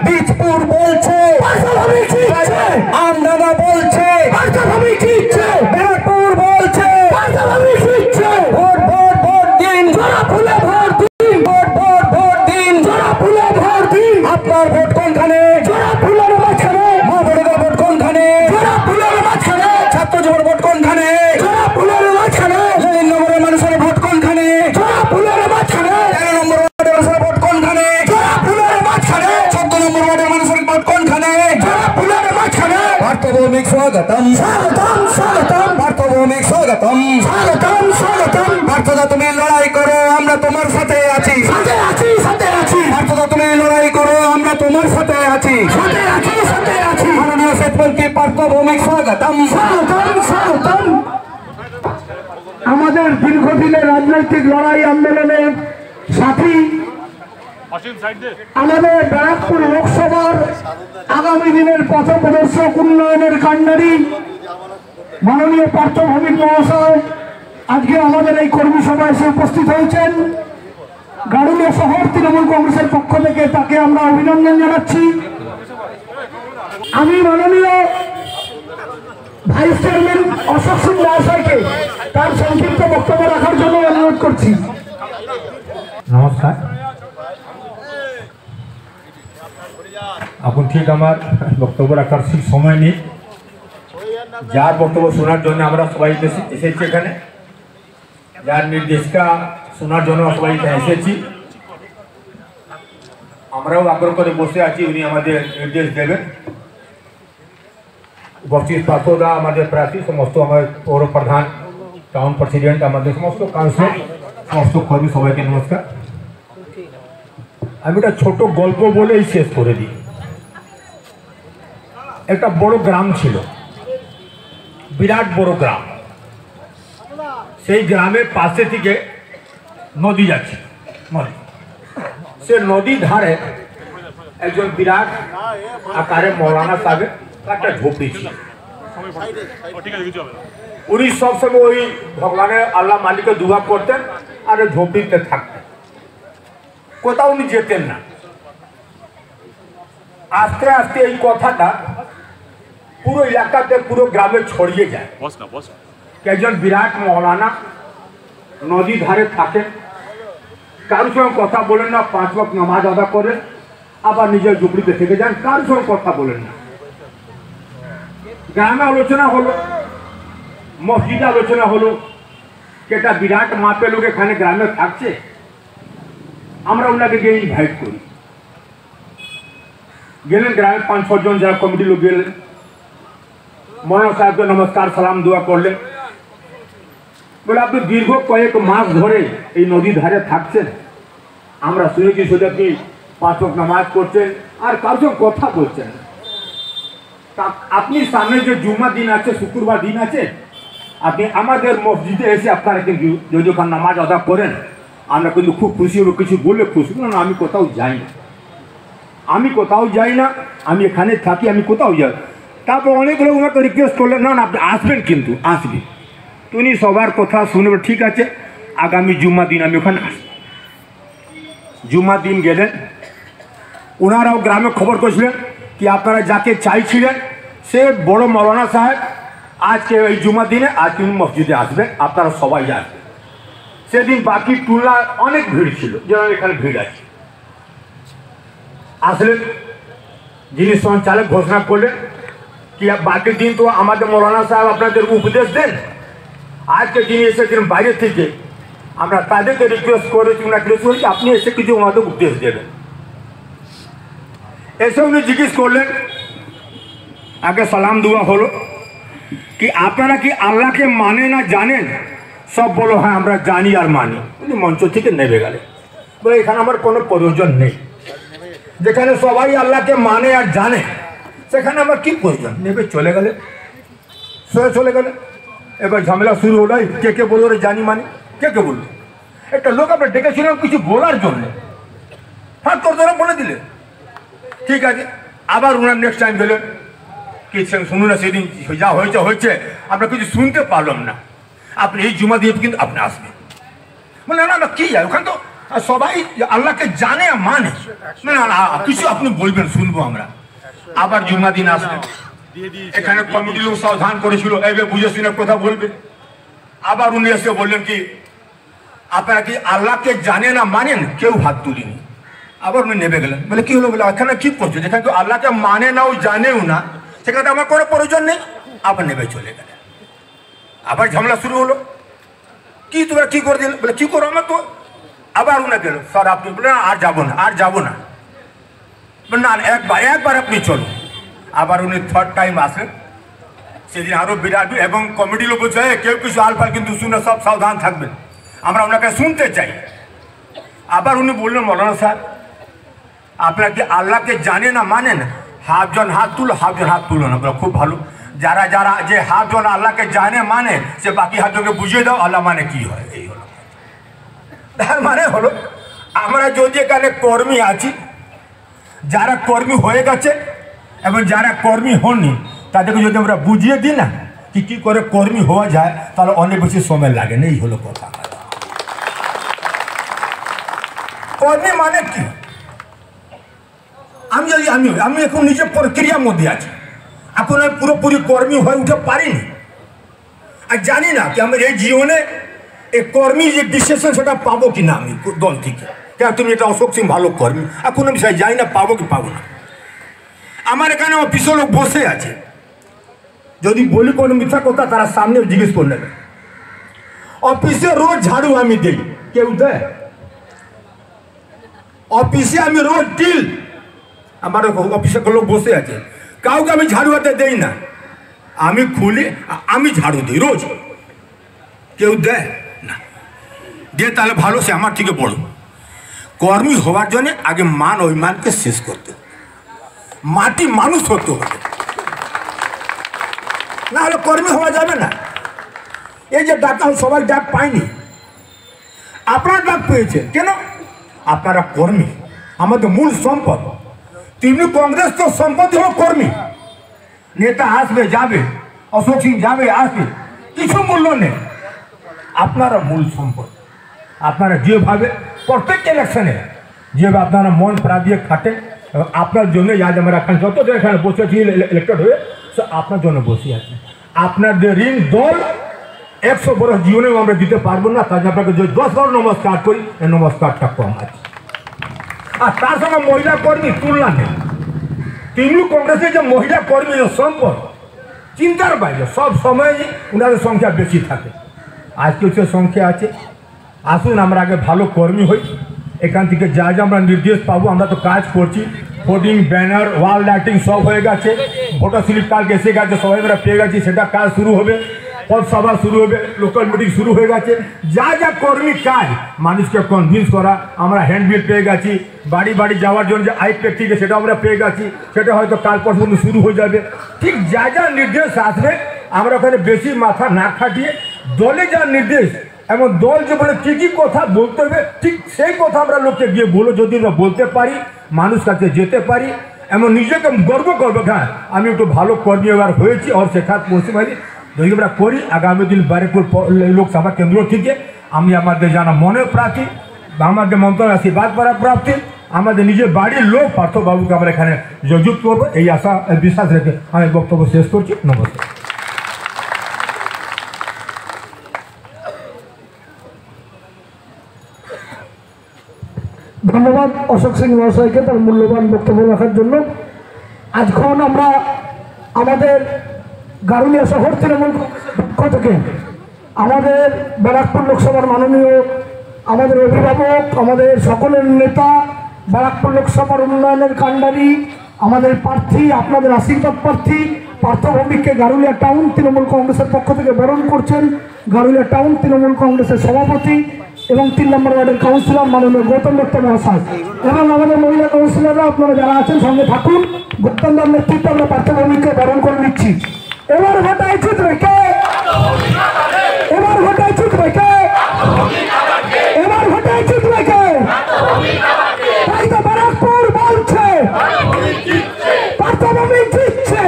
বীজপুর বলছে আমদানা বলছে ব্যারাকপুর বলছে ভোট ভোট ভোট দিন ফুলে ভোট দিন ভোট দিন ভোট দিন আপনার ভোট কোনখানে ফুলের মাঝখানে মা বোনেদের ভোট কোনখানে ফুলের মাঝখানে ছাত্র যুবর ভোট কোনখানে ফুলের মাঝখানে লেনিনগরের মানুষের ভোট কোনখানে ফুলের মাঝখানে 13 নম্বর ওয়ার্ডের মানুষের ভোট কোনখানে ফুলের মাঝখানে 14 নম্বর ওয়ার্ডের মানুষের ভোট কোনখানে ফুলের মাঝখানে ভারতভূমিক স্বাগতম স্বাগতম স্বাগতম ভারতভূমিক স্বাগতম স্বাগতম স্বাগতম ভারতদা তুমি লড়াই করো আমরা তোমার সাথে আছি সাথে আছি সাথে আছি ভারতদা তুমি লড়াই করো আমরা তোমার সাথে আছি সাথে আছি সাথে আছি মাননীয় সেতমন্ত্রী ভারতভূমিক স্বাগতম স্বাগতম স্বাগতম আমাদের দীর্ঘদিনের রাজনৈতিক লড়াই আন্দোলনের সাথী আমাদের ব্যারাকপুর লোকসভার আগামী দিনের পথ প্রদর্শক উন্নয়নের কাণ্ডারি মাননীয় পার্থভৌমিক মহাশয় আজকে আমাদের এই কর্মী সভায় এসে উপস্থিত হয়েছেন। গাড়ুলিয়া শহর তৃণমূল কংগ্রেসের পক্ষ থেকে তাকে আমরা অভিনন্দন জানাচ্ছি। আমি মাননীয় ভাইস চেয়ারম্যান অশোক সিং মহাশয়কে তার সংক্ষিপ্ত বক্তব্য রাখার জন্য অনুরোধ করছি। নমস্কার। এখন ঠিক আমার বক্তব্য রাখার ঠিক সময় নেই। যার বক্তব্য শোনার জন্য আমরা সবাই এসেছি এখানে, যার নির্দেশিকা শোনার জন্য সবাই এসেছি, আমরাও আগ্রহ করে বসে আছি উনি আমাদের নির্দেশ দেবেন। উপস্থিত পার্থদা, আমাদের প্রার্থী, সমস্ত আমাদের পৌর প্রধান, টাউন প্রেসিডেন্ট, আমাদের সমস্ত কাউন্সিলর, সমস্ত কর্মী, সবাইকে নমস্কার। আমি একটা ছোট গল্প বলেই শেষ করে দিই। একটা বড় গ্রাম ছিল, বিরাট বড় গ্রাম। সেই গ্রামের পাশে থেকে নদী যাচ্ছে, নদী। সে নদীর ধারে একজন বিরাট আকারে মৌলানা সাহেবের একটা ঝোপড়ি ছিল। উনি সবসময় ওই ভগবানের আল্লাহ মালিককে দুয়া করতেন আর ঝোপড়িতে থাকতেন, কোথাও উনি যেতেন না। আস্তে আস্তে এই কথাটা পুরো এলাকাতে, পুরো গ্রামে ছড়িয়ে যায়। একজন বিরাট মৌলানা নদী ধারে থাকেন, কারোর সঙ্গে কথা বলেন না, 5 ওয়াক্ত নামাজ আদা করেন, আবার নিজের ঝুপড়িতে থেকে যান, কারোর সঙ্গে কথা বলেন না। গ্রামে আলোচনা হলো, মসজিদে আলোচনা হলো, একটা বিরাট মাপে লোক এখানে গ্রামে থাকছে, আমরা ওনাকে গিয়ে ইনভাইট করি। গেলেন গ্রামের 5-6 জন যারা কমিটি লোক গেলেন, মৌলানা সাহেবকে নমস্কার সালাম দোয়া করলেন। বলে আপনি দীর্ঘ কয়েক মাস ধরে এই নদীর ধারে থাকছেন, আমরা শুনেছি শুধু আপনি 5 ওয়াক্ত নামাজ করছেন আর কারোর সঙ্গে কথা বলছেন। আপনি সামনে যে জুম্মা দিন আছে, শুক্রবার দিন আছে, আপনি আমাদের মসজিদে এসে আপনারা কিন্তু যদি ওখানে নামাজ আদা করেন, আমরা কিন্তু খুব খুশি হবো। কিছু বললে খুশি না, আমি কোথাও যাই না, আমি কোথাও যাই না, আমি এখানে থাকি, আমি কোথাও যাই। তারপর অনেক লোক ওনাকে রিকোয়েস্ট করলেন, না না আপনি আসবেন, কিন্তু আসবেন। উনি সবার কথা শুনবে, ঠিক আছে আগামী জুম্মা দিন আমি ওখানে আসব। জুম্মা দিন গেলেন, ওনারাও গ্রামে খবর করছিলেন কি আপনারা যাকে চাইছিলেন সে বড় মৌলানা সাহেব আজকে এই জুম্মা দিনে আজ তিনি মসজিদে আসবেন, আপনারা সবাই আসবেন। সেদিন বাকি তুলনায় অনেক ভিড় ছিল, যেন এখানে ভিড় আছে। আসলেন, যিনি সঞ্চালক ঘোষণা করলেন কি বাকি দিন তো আমাদের মৌলানা সাহেব আপনাদের উপদেশ দেন, আজকে যিনি এসেছিলেন বাইরে থেকে, আমরা তাদেরকে রিকোয়েস্ট করেছি, আপনি এসে কিছু আমাদের উপদেশ দেবেন। এসে উনি জিজ্ঞেস করলেন, আগে সালাম দেওয়া হলো কি আপনারা কি আল্লাহকে মানে না জানেন? সব বলো হ্যাঁ আমরা জানি আর মানি। উনি মঞ্চ থেকে নেমে গেলেন, বলে এখানে আমার কোনো প্রয়োজন নেই, যেখানে সবাই আল্লাহকে মানে আর জানে সেখানে আমার কি প্রয়োজন। নেমে চলে গেলে, সরে চলে গেলে। এবার ঝামেলা শুরু হলো, কে কে বললো রে জানি মানি, কে কে বললো? একটা লোক আমরা ডেকেছিলাম কিছু বলার জন্য, হ্যাঁ তোর ধরে বলে দিলে, ঠিক আছে। আবার ওনার নেক্সট টাইম গেলেন, কি শুনুন না সেদিন যা হয়েছে হয়েছে, আমরা কিছু শুনতে পারলাম না, আপনি এই জুমা দিয়ে কিন্তু আপনি আসবেন। বলে না না কি যায়, ওখানে তো আর সবাই আল্লাহকে জানে মানে না না কিছু আপনি বলবেন শুনবো আমরা। আবার জুমা দিন আসলেন, এখানে কমিটি লোক সাবধান করেছিল এইভাবে বুঝে শুনে কথা বলবে। আবার উনি এসে বললেন কি আপনারা কি আল্লাহকে জানে না মানেন? কেউ হাত তুলিনি। আবার উনি নেমে গেলেন, বলে কি হলো? বলে এখানে কি করছো? যেখানে কেউ আল্লাহকে মানে না ও জানেও না সেখানে আমার কোনো প্রয়োজন নেই। আবার নেমে চলে গেলেন। আবার ঝামেলা শুরু হলো, কি তোমরা কি করে দিলেন? বলে কি করো আমার তো। আবার উনি গেল, স্যার আপনি বলে আর যাবো না, আর যাবো না। না একবার আপনি চলো। আবার উনি থার্ড টাইম আসলেন, সেদিন আরো বিরাট এবং কমিটি লোক বলছে কেউ কিছু আলফাল কিন্তু শুনে সব সাবধান থাকবেন, আমরা ওনাকে শুনতে চাই। আবার উনি বললেন মৌলানা স্যার আপনারা কি আল্লাহকে জানে না মানেন? হাফজন হাত তুলো, হাফজন হাত তুলো না। বলো খুব ভালো, যারা যারা যে হাফজন আল্লাহকে জানে মানে সে বাকি হাতজনকে বুঝিয়ে দাও আল্লাহ মানে কি হয়। এই হলো তার মানে হলো আমরা যদি এখানে কর্মী আছি, যারা কর্মী হয়ে গেছে এবং যারা কর্মী হননি তাদেরকে যদি আমরা বুঝিয়ে দিই না কি কী করে কর্মী হওয়া যায় তাহলে অনেক বেশি সময় লাগে না। এই হলো কথা। কর্মী মানে কি? আমি এখন নিজে প্রক্রিয়ার মধ্যে আছি, এখন আমি পুরোপুরি কর্মী হয়ে উঠে পারিনি আর জানি না কি আমার এই জীবনে এই কর্মী যে বিশেষণ সেটা পাবো কি না আমি দল থেকে। কেন তুমি এটা অশোক সিং ভালো কর্মী, এখন আমি জানি না পাবো কি পাবো না। আমার এখানে অফিসের লোক বসে আছে, যদি বলি কোনো মিথ্যা কথা তারা সামনে জিজ্ঞেস করে নেবে। অফিসে রোজ ঝাড়ু আমি দিই, কেউ দেয়? অফিসে আমি রোজ ডিল, আমার অফিসে লোক বসে আছে, কাউকে আমি ঝাড়ু হাতে দেই না। আমি খুলি আমি ঝাড়ু দিই রোজ, কেউ দেয় না। দিয়ে তাহলে ভালো, সে আমার থেকে বড়। কর্মী হওয়ার জন্য আগে মান অভিমানকে শেষ করতে, মাটি মানুষ হতে হবে, না হলে কর্মী হওয়া যাবে না। এই যে ডাক সবাই ডাক পায়নি, আপনারা ডাক পেয়েছেন কেন? আপনারা কর্মী, আমাদের মূল সম্পদ। তৃণমূল কংগ্রেস তো সম্পদ হলো কর্মী। নেতা আসবে যাবে, অশোক সিং যাবে আসবে, কিছু মূল্য নেই। আপনারা মূল সম্পদ। আপনারা যেভাবে প্রত্যেক ইলেকশনে যেভাবে আপনারা মন প্রাণ দিয়ে খাটেন এবং আপনার জন্য আজ আমরা এখানে যতজন এখানে বসেছি ইলেক্টেড হয়ে, সে আপনার জন্য বসে আছি। আপনাদের ঋণ দল 100 বছর জীবনেও আমরা দিতে পারবো না। তাই আপনাকে যদি 10 বার নমস্কার করি, এই নমস্কারটা কম আছে। আর তার সঙ্গে মহিলা কর্মী তুলনা নেই। তৃণমূল কংগ্রেসের যে মহিলা কর্মী সম্পদ চিন্তার বাইরে, সব সময় ওনাদের সংখ্যা বেশি থাকে। আজকে সে সংখ্যা আছে। আসুন আমরা আগে ভালো কর্মী হই। এখান থেকে যা যা আমরা নির্দেশ পাবো, আমরা তো কাজ করছি। হোর্ডিং, ব্যানার, ওয়াল লাইটিং সব হয়ে গেছে। ভোটার স্লিপ কালকে এসে গেছে, সবাই আমরা পেয়ে গেছি। সেটা কাজ শুরু হবে, পথসভা শুরু হবে, লোকাল মিটিং শুরু হয়ে গেছে। যা যা কর্মী কাজ মানুষকে কনভিন্স করা, আমরা হ্যান্ডবিল পেয়ে গেছি। বাড়ি বাড়ি যাওয়ার জন্য যে আই প্র্যাকটিকে সেটা আমরা পেয়ে গেছি, সেটা হয়তো কাল পর্যন্ত শুরু হয়ে যাবে। ঠিক যা যা নির্দেশ আসবে আমরা ওখানে বেশি মাথা না খাটিয়ে দলে যা নির্দেশ এবং দল যে বলে কী কী কথা বলতে হবে ঠিক সেই কথা আমরা লোককে গিয়ে বলো। যদি আমরা বলতে পারি, মানুষ কাছে যেতে পারি এবং নিজেকে গর্ব করবো, হ্যাঁ আমি একটু ভালো কর্মী এবার হয়েছি আর শেখার পৌঁছে পারি। যদি আমরা করি, আগামী দিন ব্যারাকপুর লোকসভা কেন্দ্র থেকে আমি আমাদের জানা মনের প্রার্থী, আমাদের মন্ত্রণালয় আশীর্বাদ করার প্রার্থী, আমাদের নিজের বাড়ির লোক পার্থবাবুকে আমরা এখানে যোগযুক্ত করবো। এই আশা বিশ্বাস রেখে আমি বক্তব্য শেষ করছি। নমস্কার। ধন্যবাদ অশোক সিং মহাশয়কে তার মূল্যবান বক্তব্য রাখার জন্য। আজখন আমরা আমাদের গারুলিয়া শহর তৃণমূল পক্ষ থেকে আমাদের ব্যারাকপুর লোকসভার মাননীয় আমাদের অভিভাবক, আমাদের সকলের নেতা, ব্যারাকপুর লোকসভার উন্নয়নের কাণ্ডারি, আমাদের প্রার্থী, আপনাদের আশীর্বাদ প্রার্থী পার্থভৌমিককে গারুলিয়া টাউন তৃণমূল কংগ্রেসের পক্ষ থেকে বরণ করছেন গারুলিয়া টাউন তৃণমূল কংগ্রেসের সভাপতি এবং 3 নম্বর ওয়ার্ডের কাউন্সিলর মাননীয় গৌতম দত্ত মহাশয় এবং আমাদের মহিলা কাউন্সিলররা আপনারা যারা আছেন সঙ্গে থাকুন। গৌতম দত্তের নেতৃত্বে আমরা পার্থভৌমিককে বরণ করে নিচ্ছি। এবার ভোটায় জিতবে কে? এবার ভোটায় জিতবে কে? এবার ভোটায় জিতবে কে? তাই তো ব্যারাকপুর বলছে পার্থভৌমিক জিতছে।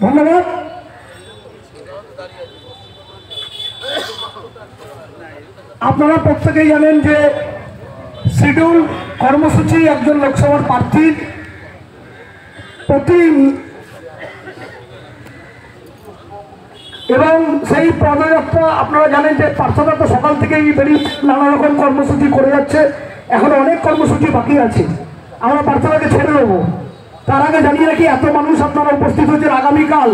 ধন্যবাদ। আপনারা প্রত্যেকেই জানেন যে শিডিউল কর্মসূচি একজন লোকসভার প্রার্থীর প্রতি এবং সেই পদযাত্রা আপনারা জানেন যে প্রার্থনা তো সকাল থেকেই বেরিয়ে নানা রকম কর্মসূচি করে যাচ্ছে। এখন অনেক কর্মসূচি বাকি আছে, আমরা প্রার্থনাকে ছেড়ে দেবো। তার আগে জানিয়ে রাখি, এত মানুষ আপনারা উপস্থিত হয়েছেন, আগামীকাল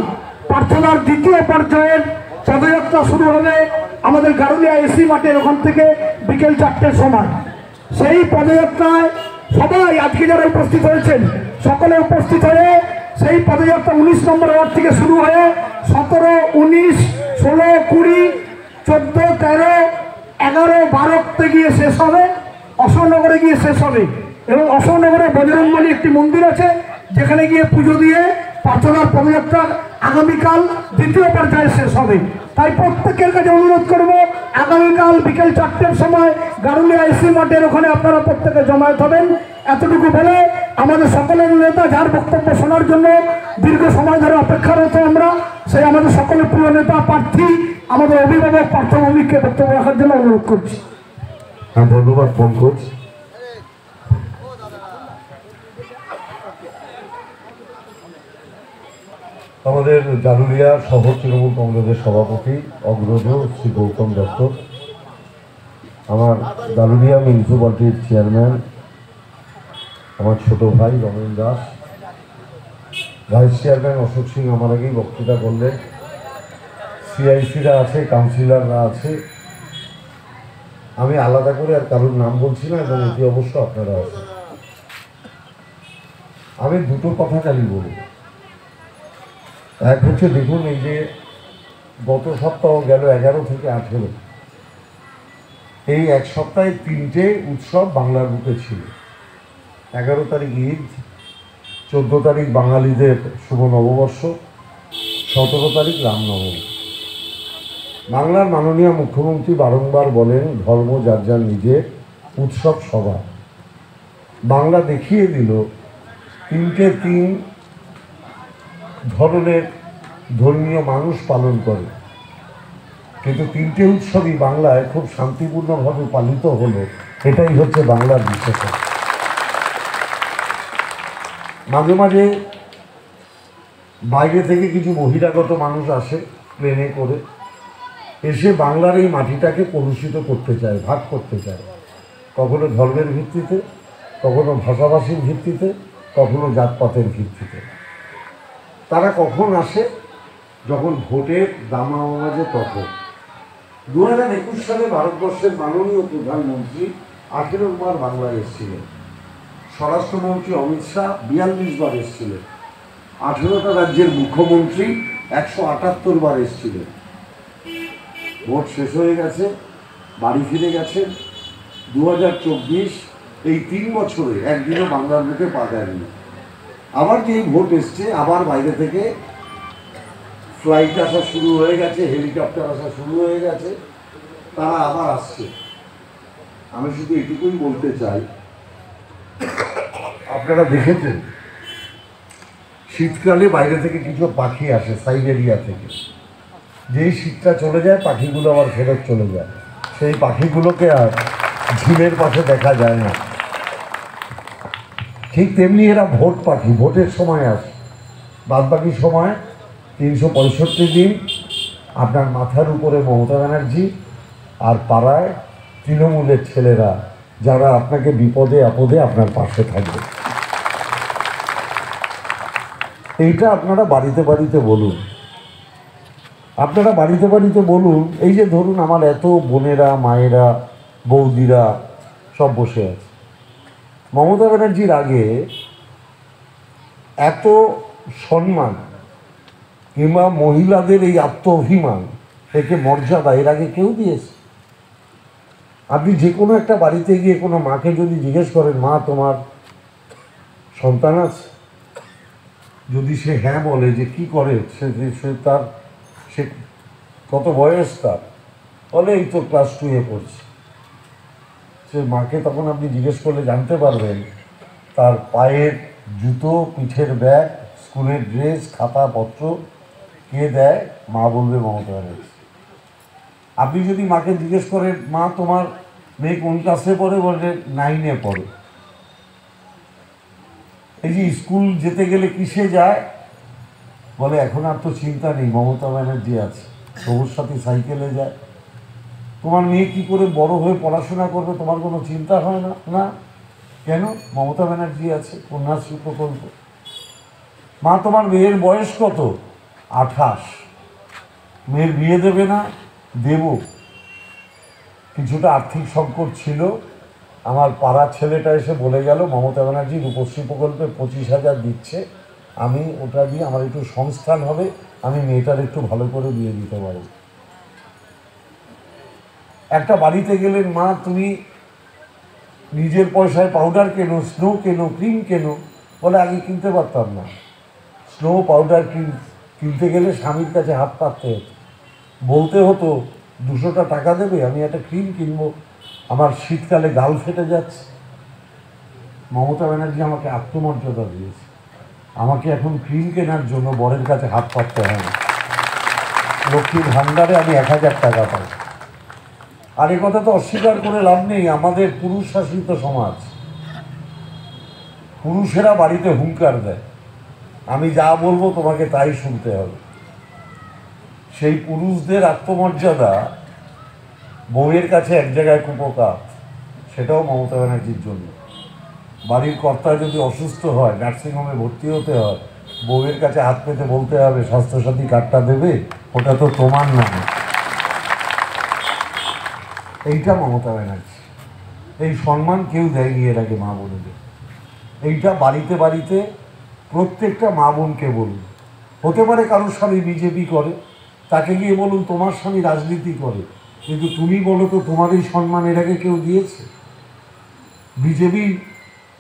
প্রার্থনার দ্বিতীয় পর্যায়ের পদযাত্রা শুরু হবে আমাদের গারুলিয়া এসি মাঠের ওখান থেকে বিকেল 4টের সময়। সেই পদযাত্রায় সবাই আজকে যারা উপস্থিত হয়েছেন সকলে উপস্থিত হয়ে সেই পদযাত্রা 19 নম্বর ওয়ার্ড থেকে শুরু হয়ে 17, 19, 16, 20, 14, 13, 11, 12 গিয়ে শেষ হবে, অশোকনগরে গিয়ে শেষ হবে। এবং অশোকনগরে বজরংবলী একটি মন্দির আছে, যেখানে গিয়ে পুজো দিয়ে প্রার্থনার পদযাত্রা আগামীকাল দ্বিতীয় পর্যায়ে শেষ হবে। তাই প্রত্যেকের কাছে অনুরোধ করব, আগামীকাল বিকেল 4টের সময় গারুলিয়া এসি মাঠের ওখানে আপনারা প্রত্যেকে জমায়েত হবেন। এতটুকু বলে আমাদের সকলের নেতা, যার বক্তব্য শোনার জন্য দীর্ঘ সময় ধরে অপেক্ষারত আমরা, সেই আমাদের সকলের প্রিয় নেতা প্রার্থী আমাদের অভিভাবক পার্থ ভৌমিককে বক্তব্য রাখার জন্য অনুরোধ করছি। হ্যাঁ, ধন্যবাদ পঙ্কজ। আমাদের গারুলিয়া শহর তৃণমূল কংগ্রেসের সভাপতি অগ্রজ শ্রী গৌতম দত্ত, আমার গারুলিয়া মিউনিসিপ্যালিটির চেয়ারম্যান আমার ছোট ভাই রমেন দাস, ভাইস চেয়ারম্যান অশোক সিং আমার আগেই বক্তৃতা করলেন, সিআইসিরা আছে, কাউন্সিলররা আছে, আমি আলাদা করে আর কারোর নাম বলছি না এবং এটি অবশ্য আপনারা আছেন। আমি দুটো কথা খালি বলব। এক হচ্ছে, দেখুন, এই যে গত সপ্তাহ গেল 11 থেকে 18, এই এক সপ্তাহে 3টে উৎসব বাংলার বুকে ছিল। 11 তারিখ ঈদ, 14 তারিখ বাঙালিদের শুভ নববর্ষ, 17 তারিখ রামনবমী। বাংলার মাননীয় মুখ্যমন্ত্রী বারংবার বলেন ধর্ম যার যার নিজের, উৎসব সবার। বাংলা দেখিয়ে দিল 3 ধরনের ধর্মীয় মানুষ পালন করে, কিন্তু 3টে উৎসবই বাংলায় খুব শান্তিপূর্ণভাবে পালিত হলো। এটাই হচ্ছে বাংলার বিশেষত্ব। মাঝে মাঝে বাইরে থেকে কিছু বহিরাগত মানুষ আসে প্লেনে করে, এসে বাংলার এই মাটিটাকে কলুষিত করতে চায়, ভাগ করতে চায়, কখনো ধর্মের ভিত্তিতে, কখনো ভাষাভাষীর ভিত্তিতে, কখনো জাতপাতের ভিত্তিতে। তারা কখন আসে? যখন ভোটের দামামা বাজে তখন। 2021 সালে ভারতবর্ষের মাননীয় প্রধানমন্ত্রী 18 বার বাংলায় এসেছিলেন, স্বরাষ্ট্রমন্ত্রী অমিত শাহ 42 বার এসেছিলেন, 18টা রাজ্যের মুখ্যমন্ত্রী 178 বার এসেছিলেন। ভোট শেষ হয়ে গেছে, বাড়ি ফিরে গেছেন। 2024 এই 3 বছরে একদিনও বাংলার বুকে পা দেয়নি। আবার যেই ভোট এসছে, আবার বাইরে থেকে ফ্লাইট আসা শুরু হয়ে গেছে, হেলিকপ্টার আসা শুরু হয়ে গেছে, তারা আবার আসছে। আমি শুধু এটুকুই বলতে চাই, আপনারা দেখেছেন শীতকালে বাইরে থেকে কিছু পাখি আসে সাইবেরিয়া থেকে, যেই শীতটা চলে যায় পাখিগুলো আবার ফেরত চলে যায়। সেই পাখিগুলোকে আর ঝিলের পাশে দেখা যায় না। ঠিক তেমনি এরা ভোট পাখি, ভোটের সময় আসে, বাদ বাকি সময় 365 দিন আপনার মাথার উপরে মমতা ব্যানার্জি আর পাড়ায় তৃণমূলের ছেলেরা, যারা আপনাকে বিপদে আপদে আপনার পাশে থাকবে। এইটা আপনারা বাড়িতে বাড়িতে বলুন, আপনারা বাড়িতে বাড়িতে বলুন। এই যে ধরুন আমার এত বোনেরা, মায়েরা, বৌদিরা সব বসে আছে, মমতা ব্যানার্জির আগে এত সম্মান কিংবা মহিলাদের এই আত্ম অভিমান থেকে মর্যাদা এর আগে কেউ দিয়েছে? আপনি যে কোনো একটা বাড়িতে গিয়ে কোনো মাকে যদি জিজ্ঞেস করেন, মা তোমার সন্তান আছে, যদি সে হ্যাঁ বলে, যে কি করে সে কত বয়স তার, বলে এই তো ক্লাস 2-এ পড়ছে। সে মাকে তখন আপনি জিজ্ঞেস করলে জানতে পারবেন তার পায়ের জুতো, পিঠের ব্যাগ, স্কুলের ড্রেস, খাতাপত্র কে দেয়? মা বলবে মমতা ব্যানার্জি। আপনি যদি মাকে জিজ্ঞেস করেন মা তোমার মেয়ে কোন ক্লাসে পড়ে, বলে 9-এ পড়ে। এই যে স্কুল যেতে গেলে কিসে যায়, বলে এখন আর তো চিন্তা নেই, মমতা ব্যানার্জি আছে, সবুজ সাথী সাইকেলে যায়। তোমার মেয়ে কি করে বড় হয়ে পড়াশোনা করবে তোমার কোনো চিন্তা হয় না? না, কেন? মমতা ব্যানার্জি আছে, কন্যাশ্রী প্রকল্প। মা তোমার মেয়ের বয়স কত? 28। মেয়ের বিয়ে দেবে না? দেব। কিছুটা আর্থিক সংকট ছিল, আমার পাড়ার ছেলেটা এসে বলে গেল মমতা ব্যানার্জি রূপশ্রী প্রকল্পে 25,000 দিচ্ছে, আমি ওটা দিয়ে আমার একটু সংস্থান হবে, আমি মেয়েটার একটু ভালো করে বিয়ে দিতে পারব। একটা বাড়িতে গেলেন, মা তুমি নিজের পয়সায় পাউডার কেনো, স্নো কেনো, ক্রিম কেনো, বলে আগে কিনতে পারতাম না। স্নো পাউডার কিনতে গেলে স্বামীর কাছে হাত পাততে হতো, বলতে হতো 200 টাকা দেবে, আমি একটা ক্রিম কিনবো, আমার শীতকালে গাল ফেটে যাচ্ছে। মমতা ব্যানার্জি আমাকে আত্মমর্যাদা দিয়েছে, আমাকে এখন ক্রিম কেনার জন্য বরের কাছে হাত পাততে হয় না। লক্ষ্মীর ভাণ্ডারে আমি 1000 টাকা পাই। আর এ কথা তো অস্বীকার করে লাভ নেই, আমাদের পুরুষ শাসিত সমাজ, পুরুষেরা বাড়িতে হুঙ্কার দেয়, আমি যা বলবো তোমাকে তাই শুনতে হবে। সেই পুরুষদের আত্মমর্যাদা বউয়ের কাছে এক জায়গায় কুপকাত, সেটাও মমতা ব্যানার্জির জন্য। বাড়ির কর্তা যদি অসুস্থ হয়, নার্সিংহোমে ভর্তি হতে হয়, বউয়ের কাছে হাত পেতে বলতে হবে স্বাস্থ্যসাথী কার্ডটা দেবে, ওটা তো তোমার নামে। এইটা মমতা ব্যানার্জি, এই সম্মান কেউ দেয়নি এর আগে মা বোনদের। এইটা বাড়িতে বাড়িতে প্রত্যেকটা মা বোনকে বলুন। হতে পারে কারোর স্বামী বিজেপি করে, তাকে গিয়ে বলুন তোমার স্বামী রাজনীতি করে, কিন্তু তুমি বলো তো তোমার এই সম্মান এর আগে কেউ দিয়েছে? বিজেপি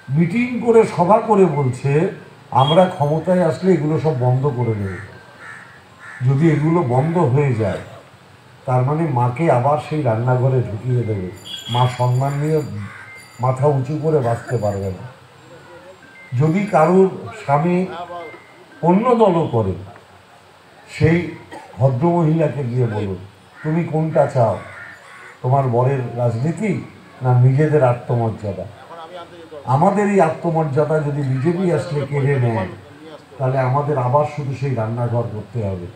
মিটিং করে সভা করে বলছে আমরা ক্ষমতায় আসলে এগুলো সব বন্ধ করে দেব। যদি এগুলো বন্ধ হয়ে যায় তার মানে মাকে আবার সেই রান্নাঘরে ঢুকিয়ে দেবে, মা সম্মান নিয়ে মাথা উঁচু করে বাঁচতে পারবে না। যদি কারোর স্বামী অন্য দলও করে, সেই ভদ্রমহিলাকে গিয়ে বলুন তুমি কোনটা চাও, তোমার বরের রাজনীতি না নিজেদের আত্মমর্যাদা? আমাদের এই আত্মমর্যাদা যদি বিজেপি আসলে কেড়ে নেয় তাহলে আমাদের আবার শুধু সেই রান্নাঘর করতে হবে,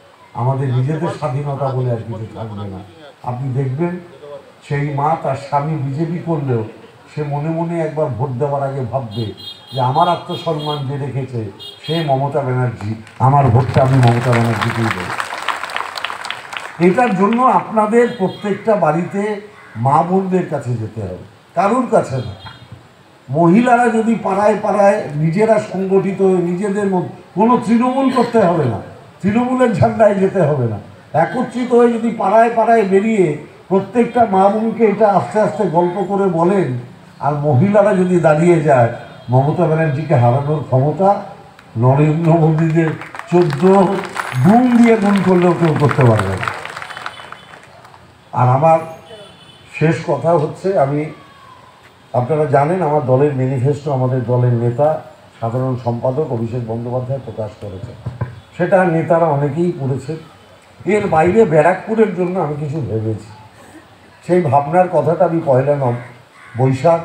আমাদের নিজেদের স্বাধীনতা বলে আর কিছু থাকবে না। আপনি দেখবেন সেই মা তার স্বামী বিজেপি করলেও সে মনে মনে একবার ভোট দেওয়ার আগে ভাববে যে আমার আত্মসম্মান যে রেখেছে সে মমতা ব্যানার্জি, আমার ভোটটা আমি মমতা ব্যানার্জিকেই দেব। এটার জন্য আপনাদের প্রত্যেকটা বাড়িতে মা বোনদের কাছে যেতে হবে, কারোর কাছে না। মহিলারা যদি পাড়ায় পাড়ায় নিজেরা সংগঠিত হয়ে নিজেদের মধ্যে, কোনো তৃণমূল করতে হবে না, তৃণমূলের ঝান্ডায় যেতে হবে না, একত্রিত হয়ে যদি পাড়ায় পাড়ায় বেরিয়ে প্রত্যেকটা মা বোনকে এটা আস্তে আস্তে গল্প করে বলেন, আর মহিলারা যদি দাঁড়িয়ে যায়, মমতা ব্যানার্জিকে হারানোর ক্ষমতা নরেন্দ্র মোদীদের 14 গুণ দিয়ে গুণ করলেও কেউ করতে পারবে না। আর আমার শেষ কথা হচ্ছে, আপনারা জানেন আমার দলের ম্যানিফেস্টো আমাদের দলের নেতা সাধারণ সম্পাদক অভিষেক বন্দ্যোপাধ্যায় প্রকাশ করেছে, সেটা নেতারা অনেকেই পড়েছে। এর বাইরে ব্যারাকপুরের জন্য আমি কিছু ভেবেছি, সেই ভাবনার কথাটা আমি পয়লা বৈশাখ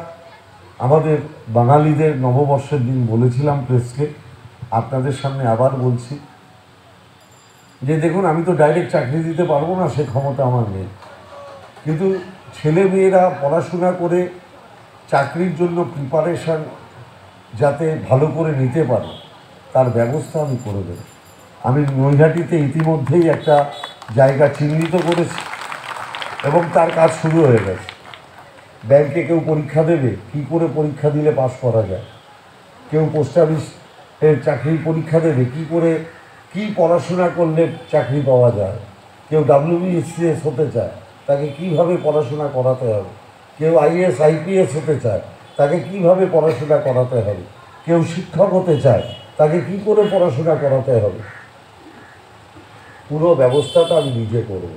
আমাদের বাঙালিদের নববর্ষের দিন বলেছিলাম প্রেসকে, আপনাদের সামনে আবার বলছি যে দেখুন আমি তো ডাইরেক্ট চাকরি দিতে পারবো না, সে ক্ষমতা আমার নেই, কিন্তু ছেলে মেয়েরা পড়াশোনা করে চাকরির জন্য প্রিপারেশান যাতে ভালো করে নিতে পারে তার ব্যবস্থা আমি করে দেব। আমি নৈহাটিতে ইতিমধ্যেই একটা জায়গা চিহ্নিত করেছি এবং তার কাজ শুরু হয়ে গেছে। ব্যাংকে কেউ পরীক্ষা দেবে, কি করে পরীক্ষা দিলে পাস করা যায়, কেউ পোস্ট অফিসের চাকরির পরীক্ষা দেবে, কি করে কি পড়াশোনা করলে চাকরি পাওয়া যায়, কেউ WBCS হতে চায় তাকে কিভাবে পড়াশোনা করাতে হবে, কেউ IAS IPS হতে চায় তাকে কিভাবে পড়াশোনা করাতে হবে, কেউ শিক্ষক হতে চায় তাকে কি করে পড়াশোনা করাতে হবে, পুরো ব্যবস্থাটা আমি নিজে করব।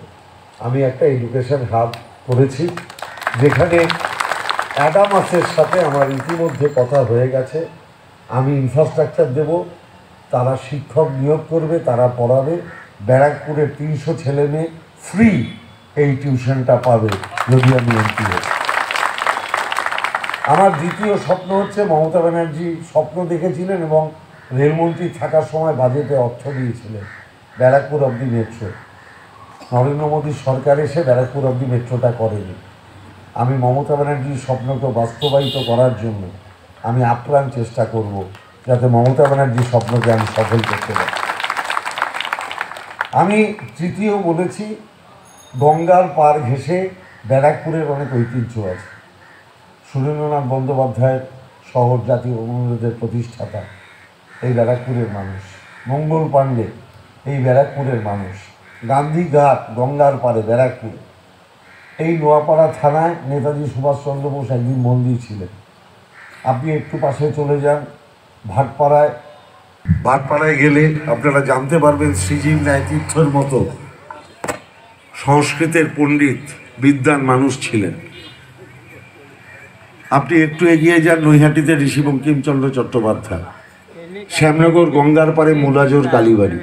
আমি একটা এডুকেশন হাব করেছি যেখানে অ্যাডামাসের সাথে আমার ইতিমধ্যে কথা হয়ে গেছে, আমি ইনফ্রাস্ট্রাকচার দেব, তারা শিক্ষক নিয়োগ করবে, তারা পড়াবে। ব্যারাকপুরের 300 ছেলে মেয়ে ফ্রি এই টিউশনটা পাবে যদি আমি এমপি হই। আমার দ্বিতীয় স্বপ্ন হচ্ছে, মমতা ব্যানার্জি স্বপ্ন দেখেছিলেন এবং রেলমন্ত্রী থাকার সময় বাজেটে অর্থ দিয়েছিলেন ব্যারাকপুর অবধি মেট্রো। নরেন্দ্র মোদীর সরকার এসে ব্যারাকপুর অবধি মেট্রোটা করেনি। আমি মমতা ব্যানার্জির স্বপ্নকে বাস্তবায়িত করার জন্য আমি আপ্রাণ চেষ্টা করব যাতে মমতা ব্যানার্জির স্বপ্নকে আমি সফল করতে পারি। আমি তৃতীয় বলেছি, গঙ্গার পার ঘেঁষে ব্যারাকপুরের অনেক ঐতিহ্য আছে। সুরেন্দ্রনাথ বন্দ্যোপাধ্যায়ের শহর, জাতীয় অনুরোধের প্রতিষ্ঠাতা এই ব্যারাকপুরের মানুষ। মঙ্গল পাণ্ডে এই ব্যারাকপুরের মানুষ। গান্ধীঘাট গঙ্গার পারে ব্যারাকপুরে। এই নোয়াপাড়া থানায় নেতাজি সুভাষচন্দ্র বোস একদিন মন্দির ছিলেন। আপনি একটু পাশে চলে যান ভাটপাড়ায় গেলে আপনারা জানতে পারবেন শ্রীজীব ন্যায়তীর্থর মতো সংস্কৃতের পণ্ডিত বিদ্বান মানুষ ছিলেন। আপনি একটু এগিয়ে যান নৈহাটিতে ঋষি বঙ্কিমচন্দ্র চট্টোপাধ্যায়। শ্যামনগর গঙ্গার পারে মুলাজোর কালীবাড়ি।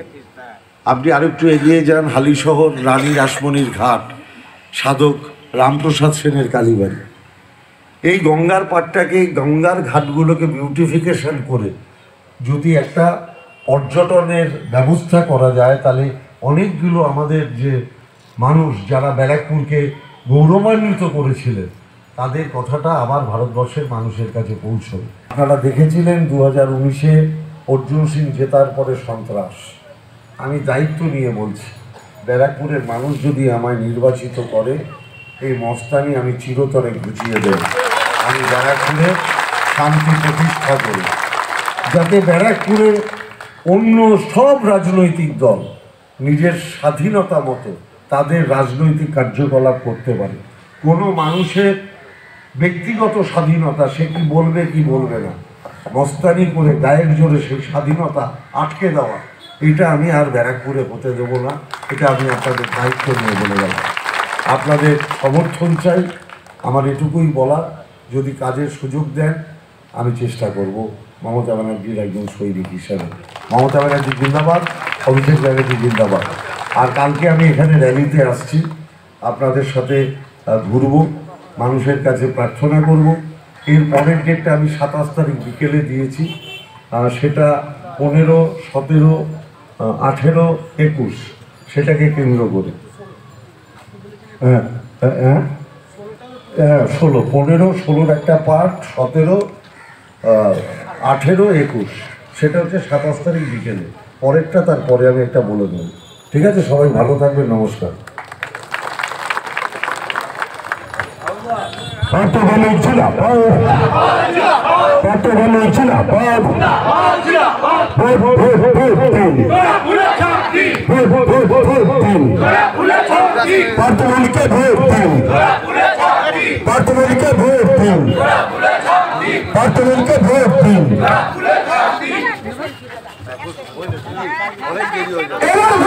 আপনি আরেকটু এগিয়ে যান হালিশহর রানী রাসমণির ঘাট, সাধক রামপ্রসাদ সেনের কালীবাড়ি। এই গঙ্গার পাড়টাকে, গঙ্গার ঘাটগুলোকে বিউটিফিকেশন করে যদি একটা পর্যটনের ব্যবস্থা করা যায়, তাহলে অনেকগুলো আমাদের যে মানুষ যারা ব্যারাকপুরকে গৌরবান্বিত করেছিলেন তাদের কথাটা আবার ভারতবর্ষের মানুষের কাছে পৌঁছবে। আপনারা দেখেছিলেন 2019-এ অর্জুন সিং জেতার পরে সন্ত্রাস। আমি দায়িত্ব নিয়ে বলছি, ব্যারাকপুরের মানুষ যদি আমায় নির্বাচিত করে, এই মস্তানি আমি চিরতরে ঘুচিয়ে দেব। আমি ব্যারাকপুরে শান্তি প্রতিষ্ঠা করি, যাতে ব্যারাকপুরে অন্য সব রাজনৈতিক দল নিজের স্বাধীনতা মতো তাদের রাজনৈতিক কার্যকলাপ করতে পারে। কোনো মানুষের ব্যক্তিগত স্বাধীনতা, সে কি বলবে কি বলবে না, মস্তানি করে গায়ের জোরে সেই স্বাধীনতা আটকে দেওয়া, এটা আমি আর ব্যারাকপুরে হতে দেবো না। এটা আমি আপনাদের দায়িত্ব নিয়ে বলে গেলাম। আপনাদের সমর্থন চাই। আমার এটুকুই বলা, যদি কাজের সুযোগ দেন আমি চেষ্টা করব মমতা ব্যানার্জির একজন সৈনিক হিসাবে। মমতা ব্যানার্জি জিন্দাবাদ, অভিষেক ব্যানার্জি জিন্দাবাদ। আর কালকে আমি এখানে র্যালিতে আসছি, আপনাদের সাথে ঘুরব, মানুষের কাছে প্রার্থনা করব। এর পরের ডেটটা আমি 27 তারিখ বিকেলে দিয়েছি, সেটা 15, 17, 18, 21 সেটাকে কেন্দ্র করে 16, 15, 16 একটা পার্ট, 17, 18, 21 সেটা হচ্ছে 27 তারিখ বিকেলে। পরেরটা তারপরে আমি একটা বলে দেব। ঠিক আছে, সবাই ভালো থাকবেন, নমস্কার। ভোট